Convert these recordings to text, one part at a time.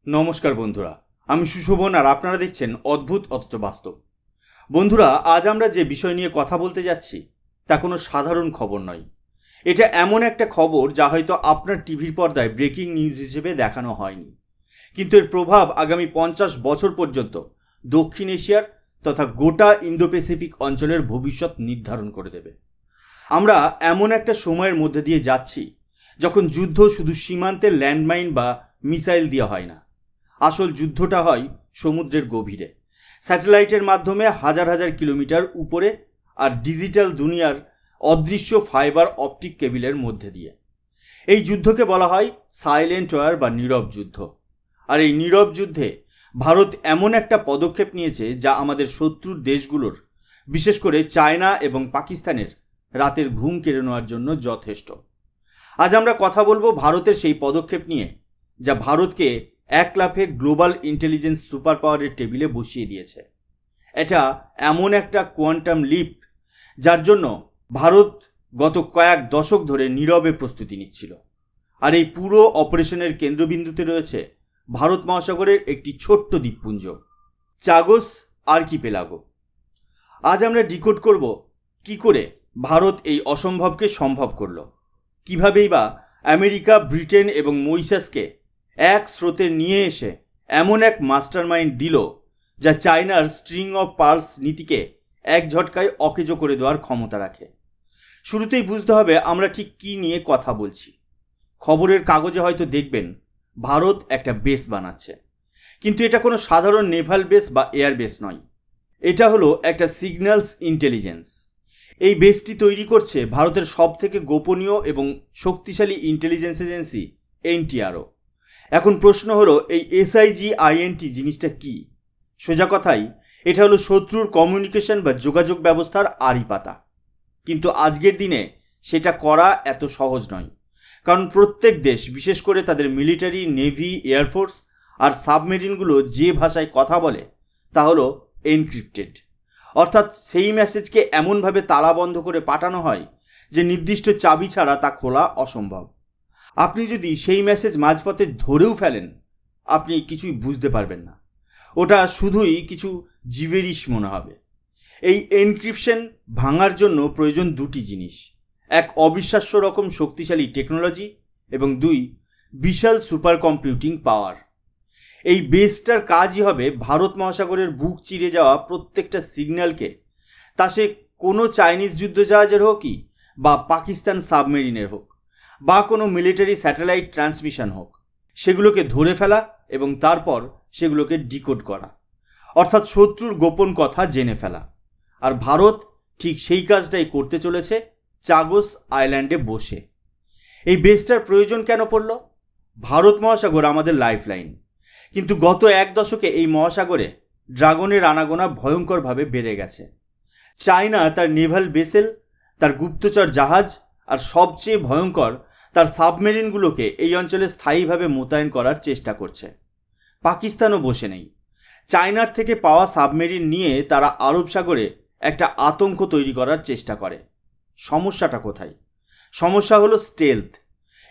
নমস্কার বন্ধুরা, আমি সুশোভন আর আপনারা দেখছেন অদ্ভুত অথচ বাস্তব। বন্ধুরা, আজ আমরা যে বিষয় নিয়ে কথা বলতে যাচ্ছি তা কোনো সাধারণ খবর নয়। এটা এমন একটা খবর যা হয়তো আপনার টিভির পর্দায় ব্রেকিং নিউজ হিসেবে দেখানো হয়নি, কিন্তু এর প্রভাব আগামী 50 বছর পর্যন্ত দক্ষিণ এশিয়ার তথা গোটা ইন্দো প্যাসিফিক অঞ্চলের ভবিষ্যৎ নির্ধারণ করে দেবে। আমরা এমন একটা সময়ের মধ্যে দিয়ে যাচ্ছি যখন যুদ্ধ শুধু সীমান্তে ল্যান্ডমাইন বা মিসাইল দিয়ে হয় না। আসল যুদ্ধটা হয় সমুদ্রের গভীরে, স্যাটেলাইটের মাধ্যমে হাজার হাজার কিলোমিটার উপরে, আর ডিজিটাল দুনিয়ার অদৃশ্য ফাইবার অপটিক কেবিলের মধ্যে দিয়ে। এই যুদ্ধকে বলা হয় সাইলেন্ট ওয়ার বা নীরব যুদ্ধ। আর এই নীরব যুদ্ধে ভারত এমন একটা পদক্ষেপ নিয়েছে যা আমাদের শত্রুর দেশগুলোর, বিশেষ করে চায়না এবং পাকিস্তানের রাতের ঘুম কেড়ে নেওয়ার জন্য যথেষ্ট। আজ আমরা কথা বলবো ভারতের সেই পদক্ষেপ নিয়ে যা ভারতকে এক লাফে গ্লোবাল ইন্টেলিজেন্স সুপার পাওয়ারের টেবিলে বসিয়ে দিয়েছে। এটা এমন একটা কোয়ান্টাম লিপ যার জন্য ভারত গত কয়েক দশক ধরে নীরবে প্রস্তুতি নিচ্ছিল। আর এই পুরো অপারেশনের কেন্দ্রবিন্দুতে রয়েছে ভারত মহাসাগরের একটি ছোট্ট দ্বীপপুঞ্জ, চাগোস আর্কিপেলাগো। আজ আমরা ডিকোড করব কি করে ভারত এই অসম্ভবকে সম্ভব করল, কীভাবেই বা আমেরিকা, ব্রিটেন এবং মরিশাসকে এক স্রোতে নিয়ে এসে এমন এক মাস্টারমাইন্ড দিল যা চায়নার স্ট্রিং অফ পার্লস নীতিকে এক ঝটকায় অকেজো করে দেওয়ার ক্ষমতা রাখে। শুরুতেই বুঝতে হবে আমরা ঠিক কী নিয়ে কথা বলছি। খবরের কাগজে হয়তো দেখবেন ভারত একটা বেস বানাচ্ছে, কিন্তু এটা কোনো সাধারণ নেভাল বেস বা এয়ার বেস নয়। এটা হলো একটা সিগন্যালস ইন্টেলিজেন্স। এই বেসটি তৈরি করছে ভারতের সবথেকে গোপনীয় এবং শক্তিশালী ইন্টেলিজেন্স এজেন্সি এনটিআরও। এখন প্রশ্ন হলো, এই SIGINT জিনিসটা কি? সোজা কথাই, এটা হলো শত্রুর কমিউনিকেশন বা যোগাযোগ ব্যবস্থার আড়ি পাতা। কিন্তু আজকের দিনে সেটা করা এত সহজ নয়, কারণ প্রত্যেক দেশ, বিশেষ করে তাদের মিলিটারি, নেভি, এয়ারফোর্স আর সাবমেরিনগুলো যে ভাষায় কথা বলে তা হলো এনক্রিপ্টেড। অর্থাৎ সেই মেসেজকে এমনভাবে তালাবন্ধ করে পাঠানো হয় যে নির্দিষ্ট চাবি ছাড়া তা খোলা অসম্ভব। আপনি যদি সেই মেসেজ মাঝপথে ধরেও ফেলেন, আপনি কিছুই বুঝতে পারবেন না। ওটা শুধুই কিছু জিবেরিশ মনে হবে। এই এনক্রিপশন ভাঙার জন্য প্রয়োজন দুটি জিনিস: এক, অবিশ্বাস্য রকম শক্তিশালী টেকনোলজি, এবং দুই, বিশাল সুপার কম্পিউটিং পাওয়ার। এই বেসটার কাজই হবে ভারত মহাসাগরের বুক চিরে যাওয়া প্রত্যেকটা সিগন্যালকে, তা সে কোনো চাইনিজ যুদ্ধজাহাজের হোক বা পাকিস্তান সাবমেরিনের হোক বা কোনো মিলিটারি স্যাটেলাইট ট্রান্সমিশন হোক, সেগুলোকে ধরে ফেলা এবং তারপর সেগুলোকে ডিকোড করা, অর্থাৎ শত্রুর গোপন কথা জেনে ফেলা। আর ভারত ঠিক সেই কাজটাই করতে চলেছে চাগোস আইল্যান্ডে বসে। এই বেসটার প্রয়োজন কেন পড়ল? ভারত মহাসাগর আমাদের লাইফলাইন, কিন্তু গত এক দশকে এই মহাসাগরে ড্রাগনের আনাগোনা ভয়ঙ্করভাবে বেড়ে গেছে। চায়না তার নেভাল ভেসেল, তার গুপ্তচর জাহাজ আর সবচেয়ে ভয়ঙ্কর তার সাবমেরিনগুলোকে এই অঞ্চলে স্থায়ীভাবে মোতায়েন করার চেষ্টা করছে। পাকিস্তানও বসে নেই। চায়নার থেকে পাওয়া সাবমেরিন নিয়ে তারা আরব সাগরে একটা আতঙ্ক তৈরি করার চেষ্টা করে। সমস্যাটা কোথায়? সমস্যা হলো স্টেলথ।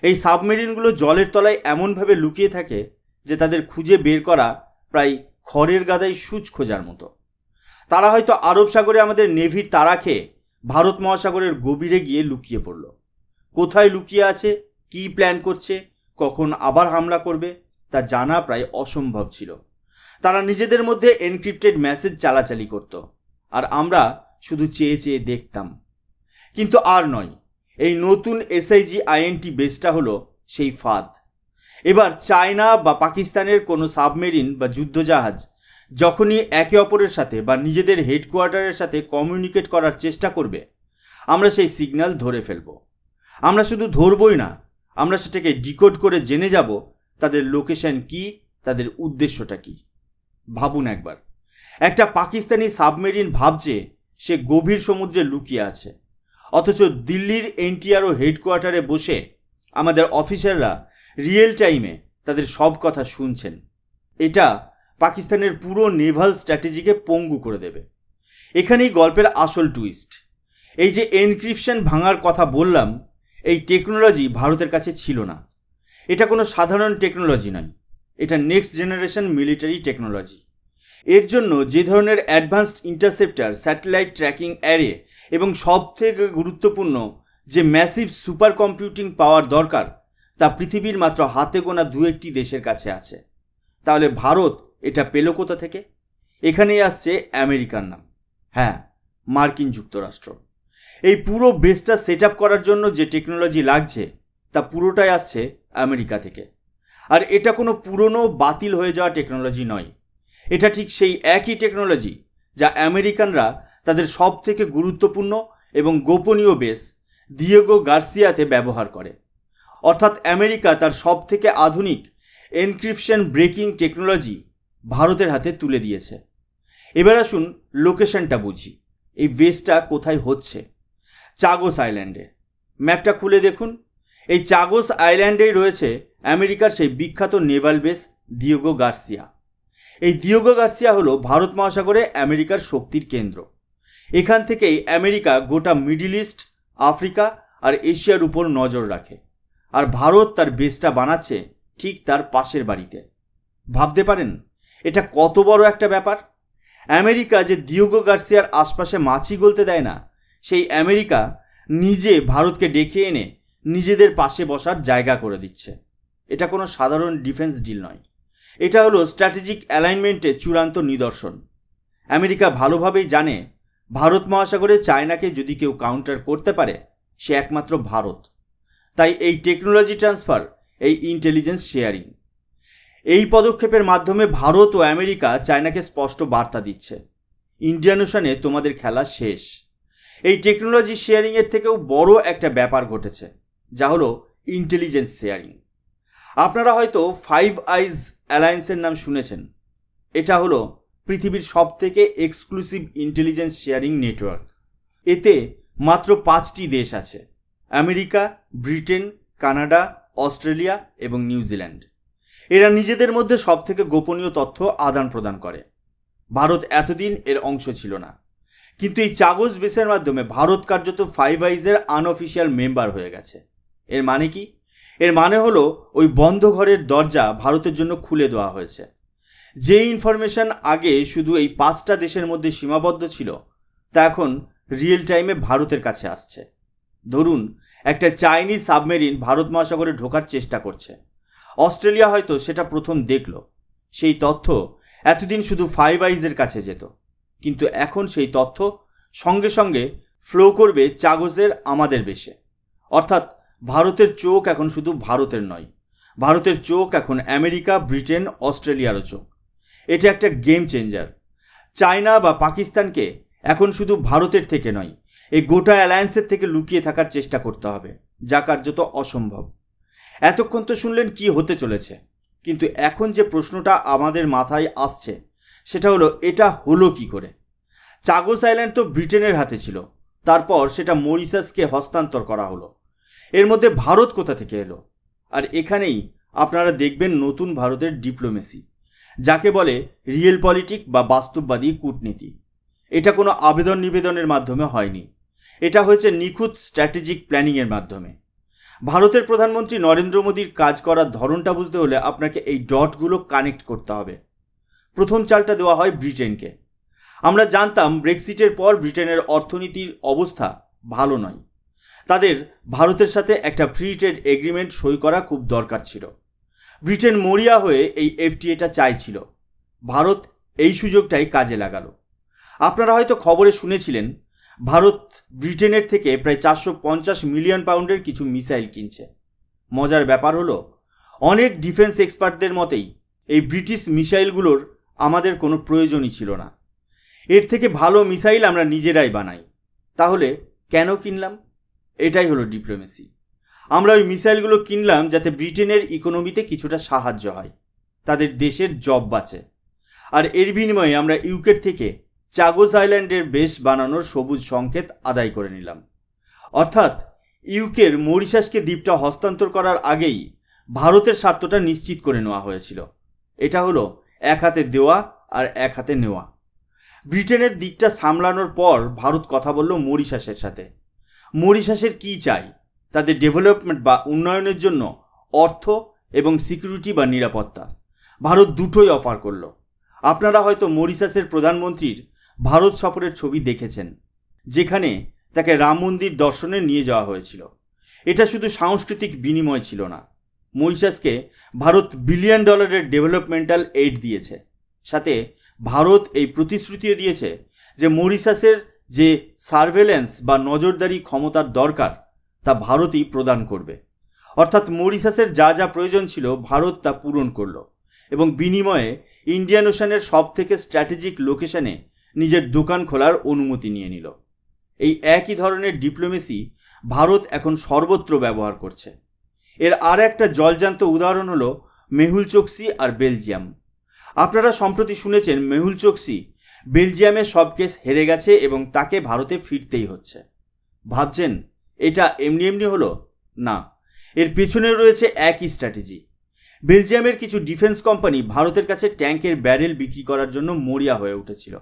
এই সাবমেরিনগুলো জলের তলায় এমনভাবে লুকিয়ে থাকে যে তাদের খুঁজে বের করা প্রায় খড়ের গাদায় সূচ খোঁজার মতো। তারা হয়তো আরব সাগরে আমাদের নেভির তাড়া খেয়ে ভারত মহাসাগরের গভীরে গিয়ে লুকিয়ে পড়ল। কোথায় লুকিয়ে আছে, কী প্ল্যান করছে, কখন আবার হামলা করবে, তা জানা প্রায় অসম্ভব ছিল। তারা নিজেদের মধ্যে এনক্রিপ্টেড মেসেজ চালাচালি করত, আর আমরা শুধু চেয়ে চেয়ে দেখতাম। কিন্তু আর নয়, এই নতুন SIGINT বেসটা হলো সেই ফাঁদ। এবার চায়না বা পাকিস্তানের কোনো সাবমেরিন বা যুদ্ধজাহাজ যখনই একে অপরের সাথে বা নিজেদের হেডকোয়ার্টারের সাথে কমিউনিকেট করার চেষ্টা করবে, আমরা সেই সিগন্যাল ধরে ফেলব। আমরা শুধু ধরবই না, আমরা সেটাকে ডিকোড করে জেনে যাব তাদের লোকেশন কি, তাদের উদ্দেশ্যটা কি। ভাবুন একবার, একটা পাকিস্তানি সাবমেরিন ভাবছে সে গভীর সমুদ্রে লুকিয়ে আছে, অথচ দিল্লির NTRO হেডকোয়ার্টারে বসে আমাদের অফিসাররা রিয়েল টাইমে তাদের সব কথা শুনছেন। এটা পাকিস্তানের পুরো নেভাল স্ট্র্যাটেজিকে পঙ্গু করে দেবে। এখানেই গল্পের আসল টুইস্ট। এই যে এনক্রিপশন ভাঙার কথা বললাম, এই টেকনোলজি ভারতের কাছে ছিল না। এটা কোনো সাধারণ টেকনোলজি নয়, এটা নেক্সট জেনারেশন মিলিটারি টেকনোলজি। এর জন্য যে ধরনের advanced interceptor, satellite tracking array এবং সবথেকে গুরুত্বপূর্ণ যে ম্যাসিভ সুপার কম্পিউটিং পাওয়ার দরকার, তা পৃথিবীর মাত্র হাতে গোনা 2-1টি দেশের কাছে আছে। তাহলে ভারত এটা পেল কোথা থেকে? এখানেই আসছে আমেরিকার নাম। হ্যাঁ, মার্কিন যুক্তরাষ্ট্র। এই পুরো বেসটা সেট আপ করার জন্য যে টেকনোলজি লাগছে তা পুরোটাই আসছে আমেরিকা থেকে। আর এটা কোনো পুরনো বাতিল হয়ে যাওয়া টেকনোলজি নয়। এটা ঠিক সেই একই টেকনোলজি যা আমেরিকানরা তাদের সব থেকে গুরুত্বপূর্ণ এবং গোপনীয় বেস দিয়েগো গার্সিয়াতে ব্যবহার করে। অর্থাৎ আমেরিকা তার সব থেকে আধুনিক এনক্রিপশন ব্রেকিং টেকনোলজি ভারতের হাতে তুলে দিয়েছে। এবার আসুন লোকেশনটা বুঝি। এই বেসটা কোথায় হচ্ছে? চাগোস আইল্যান্ডে। ম্যাপটা খুলে দেখুন। এই চাগোস আইল্যান্ডেই রয়েছে আমেরিকার সেই বিখ্যাত নেভাল বেস দিয়েগো গার্সিয়া। এই দিয়েগো গার্সিয়া হলো ভারত মহাসাগরে আমেরিকার শক্তির কেন্দ্র। এখান থেকেই আমেরিকা গোটা মিডল ইস্ট, আফ্রিকা আর এশিয়ার উপর নজর রাখে। আর ভারত তার বেসটা বানাচ্ছে ঠিক তার পাশের বাড়িতে। ভাবতে পারেন এটা কত বড় একটা ব্যাপার? আমেরিকা যে দিয়েগো গার্সিয়ার আশপাশে মাছি গলতে দেয় না, সেই আমেরিকা নিজে ভারতকে ডেকে এনে নিজেদের পাশে বসার জায়গা করে দিচ্ছে। এটা কোনো সাধারণ ডিফেন্স ডিল নয়, এটা হলো স্ট্র্যাটেজিক অ্যালাইনমেন্টের চূড়ান্ত নিদর্শন। আমেরিকা ভালোভাবেই জানে ভারত মহাসাগরে চায়নাকে যদি কেউ কাউন্টার করতে পারে সে একমাত্র ভারত। তাই এই টেকনোলজি ট্রান্সফার, এই ইন্টেলিজেন্স শেয়ারিং, এই পদক্ষেপের মাধ্যমে ভারত ও আমেরিকা চায়নাকে স্পষ্ট বার্তা দিচ্ছে, ইন্ডিয়ান ওশানে তোমাদের খেলা শেষ। এই টেকনোলজি শেয়ারিংয়ের থেকেও বড় একটা ব্যাপার ঘটেছে, যা হলো ইন্টেলিজেন্স শেয়ারিং। আপনারা হয়তো 5 আইজ অ্যালায়েন্সের নাম শুনেছেন। এটা হলো পৃথিবীর সবথেকে এক্সক্লুসিভ ইন্টেলিজেন্স শেয়ারিং নেটওয়ার্ক। এতে মাত্র 5টি দেশ আছে: আমেরিকা, ব্রিটেন, কানাডা, অস্ট্রেলিয়া এবং নিউজিল্যান্ড। এরা নিজেদের মধ্যে সবথেকে গোপনীয় তথ্য আদান প্রদান করে। ভারত এতদিন এর অংশ ছিল না, কিন্তু এই চাগোস বেসের মাধ্যমে ভারত কার্যত 5 আইজের আনঅফিসিয়াল মেম্বার হয়ে গেছে। এর মানে কি? এর মানে হলো ওই বন্ধ ঘরের দরজা ভারতের জন্য খুলে দেওয়া হয়েছে। যে ইনফরমেশন আগে শুধু এই 5টা দেশের মধ্যে সীমাবদ্ধ ছিল, তা এখন রিয়েল টাইমে ভারতের কাছে আসছে। ধরুন একটা চাইনিজ সাবমেরিন ভারত মহাসাগরে ঢোকার চেষ্টা করছে। অস্ট্রেলিয়া হয়তো সেটা প্রথম দেখল। সেই তথ্য এতদিন শুধু 5 আইজের কাছে যেত, কিন্তু এখন সেই তথ্য সঙ্গে সঙ্গে ফ্লো করবে চাগোসের আমাদের বেশে। অর্থাৎ ভারতের চোখ এখন শুধু ভারতের নয়, ভারতের চোখ এখন আমেরিকা, ব্রিটেন, অস্ট্রেলিয়ারও চোখ। এটা একটা গেম চেঞ্জার। চায়না বা পাকিস্তানকে এখন শুধু ভারতের থেকে নয়, এই গোটা অ্যালায়েন্সের থেকে লুকিয়ে থাকার চেষ্টা করতে হবে, যা কার্যত অসম্ভব। এতক্ষণ তো শুনলেন কি হতে চলেছে, কিন্তু এখন যে প্রশ্নটা আমাদের মাথায় আসছে সেটা হলো, এটা হলো কি করে? চাগোস আইল্যান্ড তো ব্রিটেনের হাতে ছিল, তারপর সেটা মরিশাসকে হস্তান্তর করা হলো। এর মধ্যে ভারত কোথা থেকে এলো? আর এখানেই আপনারা দেখবেন নতুন ভারতের ডিপ্লোমেসি, যাকে বলে রিয়েল পলিটিক বা বাস্তববাদী কূটনীতি। এটা কোনো আবেদন নিবেদনের মাধ্যমে হয়নি, এটা হয়েছে নিখুঁত স্ট্র্যাটেজিক প্ল্যানিংয়ের মাধ্যমে। ভারতের প্রধানমন্ত্রী নরেন্দ্র মোদীর কাজ করার ধরনটা বুঝতে হলে আপনাকে এই ডটগুলো কানেক্ট করতে হবে। প্রথম চালটা দেওয়া হয় ব্রিটেনকে। আমরা জানতাম ব্রেক্সিটের পর ব্রিটেনের অর্থনীতির অবস্থা ভালো নয়। তাদের ভারতের সাথে একটা ফ্রি ট্রেড এগ্রিমেন্ট সই করা খুব দরকার ছিল। ব্রিটেন মরিয়া হয়ে এই এফটিএটা চাইছিল। ভারত এই সুযোগটাই কাজে লাগালো। আপনারা হয়তো খবরে শুনেছিলেন ভারত ব্রিটেনের থেকে প্রায় 450 মিলিয়ন পাউন্ডের কিছু মিসাইল কিনছে। মজার ব্যাপার হলো, অনেক ডিফেন্স এক্সপার্টদের মতেই এই ব্রিটিশ মিসাইলগুলোর আমাদের কোনো প্রয়োজনই ছিল না। এর থেকে ভালো মিসাইল আমরা নিজেরাই বানাই। তাহলে কেন কিনলাম? এটাই হলো ডিপ্লোমেসি। আমরা ওই মিসাইলগুলো কিনলাম যাতে ব্রিটেনের ইকোনমিতে কিছুটা সাহায্য হয়, তাদের দেশের জব বাঁচে। আর এর বিনিময়ে আমরা ইউকের থেকে চাগোস আইল্যান্ডের বেস বানানোর সবুজ সংকেত আদায় করে নিলাম। অর্থাৎ ইউকের মরিশাসকে দ্বীপটা হস্তান্তর করার আগেই ভারতের স্বার্থটা নিশ্চিত করে নেওয়া হয়েছিল। এটা হলো এক হাতে দেওয়া আর এক হাতে নেওয়া। ব্রিটেনের দিকটা সামলানোর পর ভারত কথা বলল মরিশাসের সাথে। মরিশাসের কী চাই? তাদের ডেভেলপমেন্ট বা উন্নয়নের জন্য অর্থ এবং সিকিউরিটি বা নিরাপত্তা। ভারত দুটোই অফার করল। আপনারা হয়তো মরিশাসের প্রধানমন্ত্রীর ভারত সফরের ছবি দেখেছেন, যেখানে তাকে রাম মন্দির দর্শনে নিয়ে যাওয়া হয়েছিল। এটা শুধু সাংস্কৃতিক বিনিময় ছিল না, মরিশাসকে ভারত $1 বিলিয়ন ডেভেলপমেন্টাল এইড দিয়েছে। সাথে ভারত এই প্রতিশ্রুতিও দিয়েছে যে মরিশাসের যে সার্ভেলেন্স বা নজরদারি ক্ষমতার দরকার তা ভারতই প্রদান করবে। অর্থাৎ মরিশাসের যা যা প্রয়োজন ছিল ভারত তা পূরণ করল এবং বিনিময়ে ইন্ডিয়ান ওশানের সব থেকে স্ট্র্যাটেজিক লোকেশনে নিজের দোকান খোলার অনুমতি নিয়ে নিল। এই একই ধরনের ডিপ্লোমেসি ভারত এখন সর্বত্র ব্যবহার করছে। এর আর একটা জলজান্ত উদাহরণ হলো মেহুল চোকসি আর বেলজিয়াম। আপনারা সম্প্রতি শুনেছেন মেহুল চোকসি বেলজিয়ামের সব কেস হেরে গেছে এবং তাকে ভারতে ফিরতেই হচ্ছে। ভাবছেন এটা এমনি এমনি হলো? না, এর পেছনে রয়েছে একই স্ট্র্যাটেজি। বেলজিয়ামের কিছু ডিফেন্স কোম্পানি ভারতের কাছে ট্যাঙ্কের ব্যারেল বিক্রি করার জন্য মরিয়া হয়ে উঠেছিল।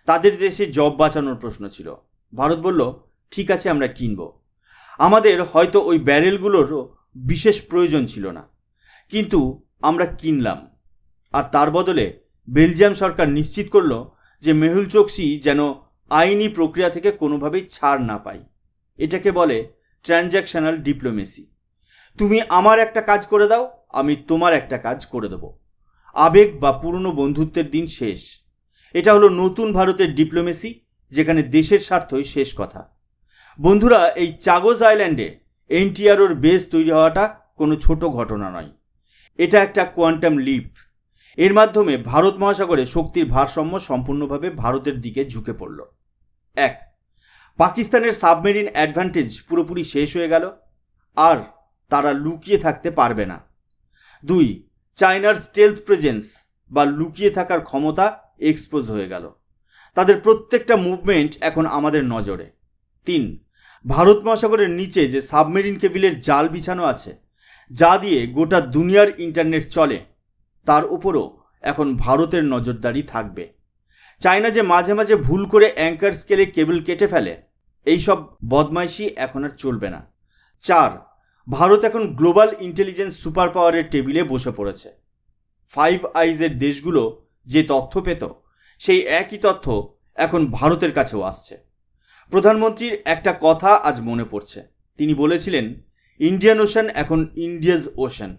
তাদের দেশে জব বাঁচানোর প্রশ্ন ছিল। ভারত বলল, ঠিক আছে, আমরা কিনব। আমাদের হয়তো ওই ব্যারেলগুলোরও বিশেষ প্রয়োজন ছিল না, কিন্তু আমরা কিনলাম। আর তার বদলে বেলজিয়াম সরকার নিশ্চিত করল যে মেহুল চোকসি যেন আইনি প্রক্রিয়া থেকে কোনোভাবেই ছাড় না পায়। এটাকে বলে ট্রানজ্যাকশনাল ডিপ্লোমেসি। তুমি আমার একটা কাজ করে দাও, আমি তোমার একটা কাজ করে দেব। আবেগ বা পুরনো বন্ধুত্বের দিন শেষ। এটা হলো নতুন ভারতের ডিপ্লোমেসি, যেখানে দেশের স্বার্থই শেষ কথা। বন্ধুরা, এই চাগোজ আইল্যান্ডে এনটিআরওর বেস তৈরি হওয়াটা কোনো ছোট ঘটনা নয়। এটা একটা কোয়ান্টাম লিপ। এর মাধ্যমে ভারত মহাসাগরে শক্তির ভারসাম্য সম্পূর্ণভাবে ভারতের দিকে ঝুঁকে পড়ল। 1. পাকিস্তানের সাবমেরিন অ্যাডভান্টেজ পুরোপুরি শেষ হয়ে গেল, আর তারা লুকিয়ে থাকতে পারবে না। 2. চায়নার স্টেলথ প্রেজেন্স বা লুকিয়ে থাকার ক্ষমতা এক্সপোজ হয়ে গেল। তাদের প্রত্যেকটা মুভমেন্ট এখন আমাদের নজরে। 3. ভারত মহাসাগরের নিচে যে সাবমেরিন কেবিলের জাল বিছানো আছে, যা দিয়ে গোটা দুনিয়ার ইন্টারনেট চলে, তার উপরও এখন ভারতের নজরদারি থাকবে। চায়না যে মাঝে মাঝে ভুল করে অ্যাঙ্কার স্কেলে কেবল কেটে ফেলে, এইসব বদমাইশি এখন আর চলবে না। 4. ভারত এখন গ্লোবাল ইন্টেলিজেন্স সুপার পাওয়ারের টেবিলে বসে পড়েছে। 5 আইজের দেশগুলো যে তথ্য পেত, সেই একই তথ্য এখন ভারতের কাছেও আসছে। প্রধানমন্ত্রীর একটা কথা আজ মনে পড়ছে। তিনি বলেছিলেন, ইন্ডিয়ান ওশান এখন ইন্ডিয়াজ ওশান।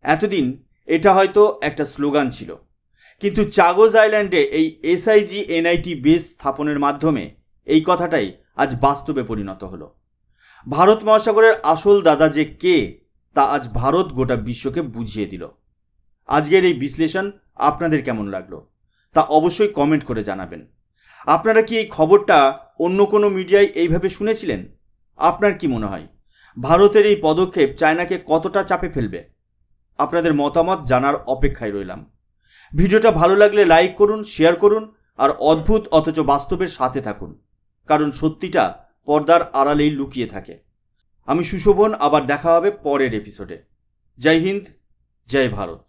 এতদিন এটা হয়তো একটা স্লোগান ছিল, কিন্তু চাগোজ আইল্যান্ডে এই SIGNIT বেস স্থাপনের মাধ্যমে এই কথাটাই আজ বাস্তবে পরিণত হলো। ভারত মহাসাগরের আসল দাদা যে কে, তা আজ ভারত গোটা বিশ্বকে বুঝিয়ে দিল। আজকের এই বিশ্লেষণ আপনাদের কেমন লাগলো তা অবশ্যই কমেন্ট করে জানাবেন। আপনারা কি এই খবরটা অন্য কোনো মিডিয়ায় এইভাবে শুনেছিলেন? আপনার কি মনে হয় ভারতের এই পদক্ষেপ চায়নাকে কতটা চাপে ফেলবে? আপনাদের মতামত জানার অপেক্ষায় রইলাম। ভিডিওটা ভালো লাগলে লাইক করুন, শেয়ার করুন, আর অদ্ভুত অথচ বাস্তবের সাথে থাকুন, কারণ সত্যিটা পর্দার আড়ালেই লুকিয়ে থাকে। আমি সুশোভন, আবার দেখা হবে পরের এপিসোডে। জয় হিন্দ, জয় ভারত।